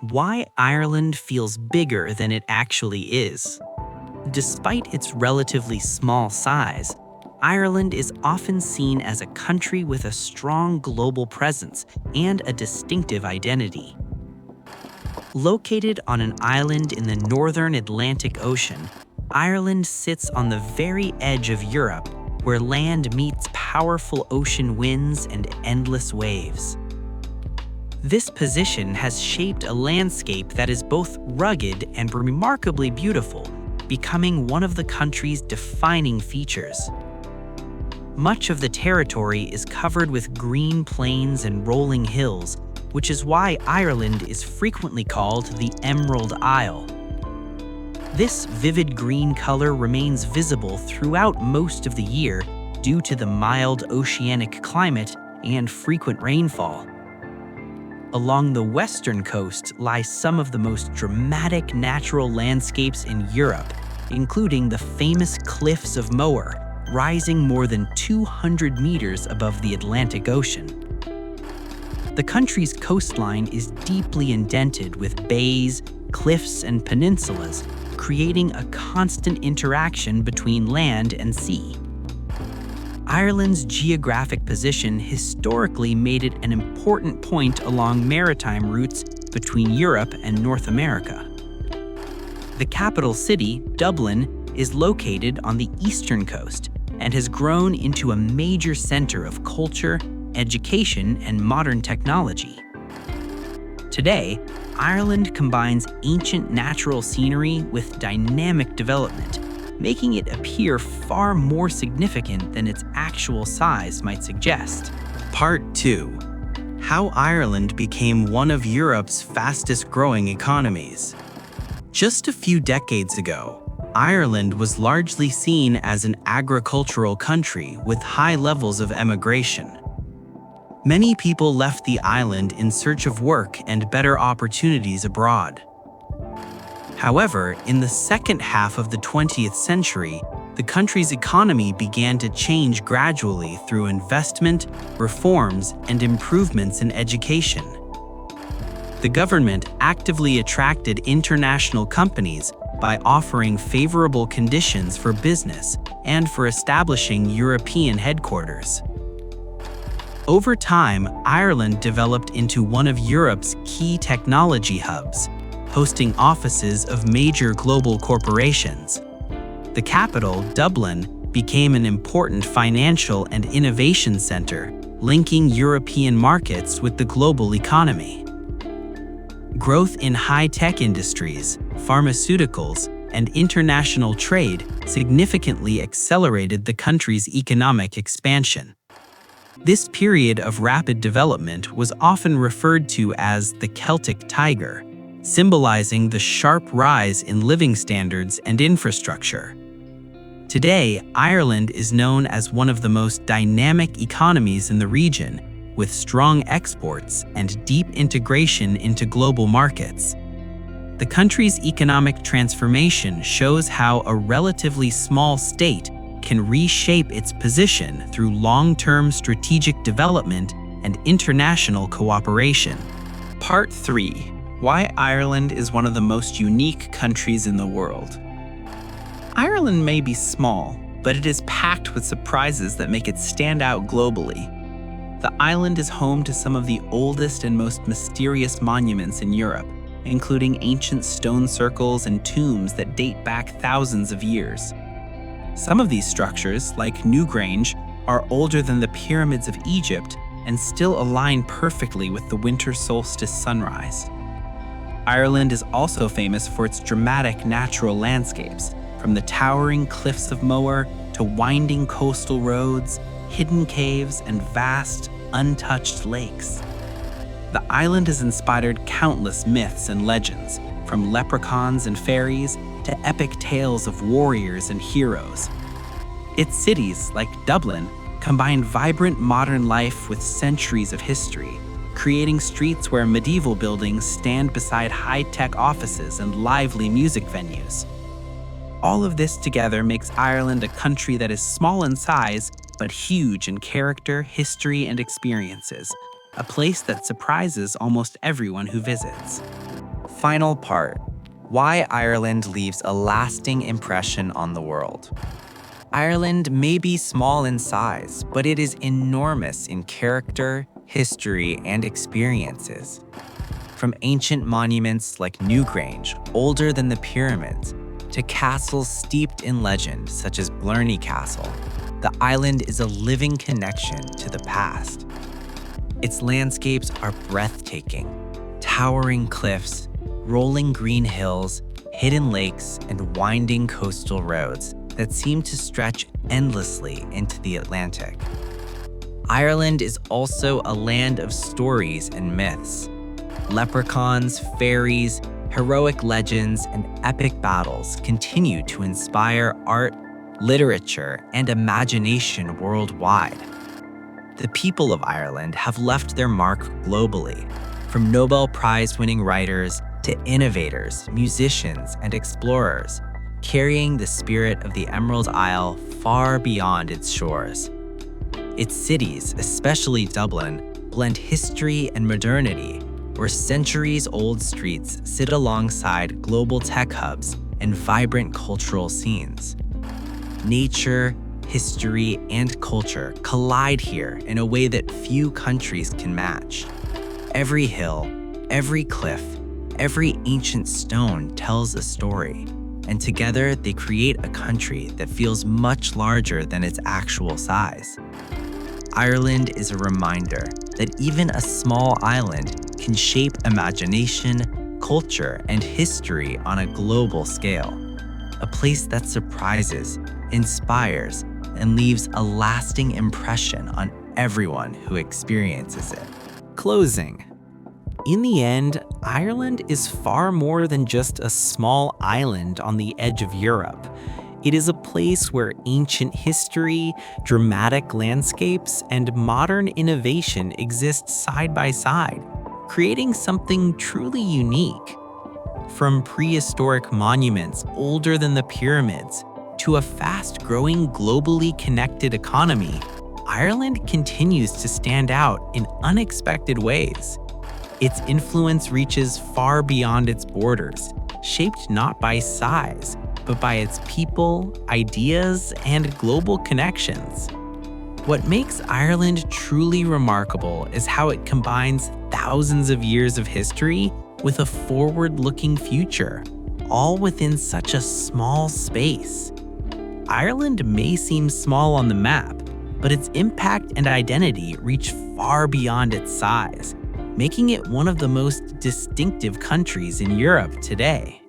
Why Ireland feels bigger than it actually is. Despite its relatively small size, Ireland is often seen as a country with a strong global presence and a distinctive identity. Located on an island in the northern Atlantic Ocean, Ireland sits on the very edge of Europe, where land meets powerful ocean winds and endless waves. This position has shaped a landscape that is both rugged and remarkably beautiful, becoming one of the country's defining features. Much of the territory is covered with green plains and rolling hills, which is why Ireland is frequently called the Emerald Isle. This vivid green color remains visible throughout most of the year due to the mild oceanic climate and frequent rainfall. Along the western coast lie some of the most dramatic natural landscapes in Europe, including the famous Cliffs of Moher, rising more than 200 meters above the Atlantic Ocean. The country's coastline is deeply indented with bays, cliffs, and peninsulas, creating a constant interaction between land and sea. Ireland's geographic position historically made it an important point along maritime routes between Europe and North America. The capital city, Dublin, is located on the eastern coast and has grown into a major center of culture, education, and modern technology. Today, Ireland combines ancient natural scenery with dynamic development, making it appear far more significant than its actual size might suggest. Part 2. How Ireland became one of Europe's fastest-growing economies. Just a few decades ago, Ireland was largely seen as an agricultural country with high levels of emigration. Many people left the island in search of work and better opportunities abroad. However, in the second half of the 20th century, the country's economy began to change gradually through investment, reforms, and improvements in education. The government actively attracted international companies by offering favorable conditions for business and for establishing European headquarters. Over time, Ireland developed into one of Europe's key technology hubs, hosting offices of major global corporations. The capital, Dublin, became an important financial and innovation center, linking European markets with the global economy. Growth in high-tech industries, pharmaceuticals, and international trade significantly accelerated the country's economic expansion. This period of rapid development was often referred to as the Celtic Tiger, symbolizing the sharp rise in living standards and infrastructure. Today, Ireland is known as one of the most dynamic economies in the region, with strong exports and deep integration into global markets. The country's economic transformation shows how a relatively small state can reshape its position through long-term strategic development and international cooperation. Part 3. Why Ireland is one of the most unique countries in the world. Ireland may be small, but it is packed with surprises that make it stand out globally. The island is home to some of the oldest and most mysterious monuments in Europe, including ancient stone circles and tombs that date back thousands of years. Some of these structures, like Newgrange, are older than the pyramids of Egypt and still align perfectly with the winter solstice sunrise. Ireland is also famous for its dramatic natural landscapes, from the towering Cliffs of Moher to winding coastal roads, hidden caves, and vast, untouched lakes. The island has inspired countless myths and legends, from leprechauns and fairies to epic tales of warriors and heroes. Its cities, like Dublin, combine vibrant modern life with centuries of history, creating streets where medieval buildings stand beside high-tech offices and lively music venues. All of this together makes Ireland a country that is small in size, but huge in character, history, and experiences, a place that surprises almost everyone who visits. Final part: why Ireland leaves a lasting impression on the world. Ireland may be small in size, but it is enormous in character, history, and experiences. From ancient monuments like Newgrange, older than the pyramids, to castles steeped in legend such as Blarney Castle, the island is a living connection to the past. Its landscapes are breathtaking: towering cliffs, rolling green hills, hidden lakes, and winding coastal roads that seem to stretch endlessly into the Atlantic. Ireland is also a land of stories and myths. Leprechauns, fairies, heroic legends, and epic battles continue to inspire art, literature, and imagination worldwide. The people of Ireland have left their mark globally, from Nobel Prize-winning writers to innovators, musicians, and explorers, carrying the spirit of the Emerald Isle far beyond its shores. Its cities, especially Dublin, blend history and modernity, where centuries-old streets sit alongside global tech hubs and vibrant cultural scenes. Nature, history, and culture collide here in a way that few countries can match. Every hill, every cliff, every ancient stone tells a story, and together they create a country that feels much larger than its actual size. Ireland is a reminder that even a small island can shape imagination, culture, and history on a global scale. A place that surprises, inspires, and leaves a lasting impression on everyone who experiences it. Closing. In the end, Ireland is far more than just a small island on the edge of Europe. It is a place where ancient history, dramatic landscapes, and modern innovation exist side by side, creating something truly unique. From prehistoric monuments older than the pyramids to a fast-growing, globally connected economy, Ireland continues to stand out in unexpected ways. Its influence reaches far beyond its borders, shaped not by size, but by its people, ideas, and global connections. What makes Ireland truly remarkable is how it combines thousands of years of history with a forward-looking future, all within such a small space. Ireland may seem small on the map, but its impact and identity reach far beyond its size, making it one of the most distinctive countries in Europe today.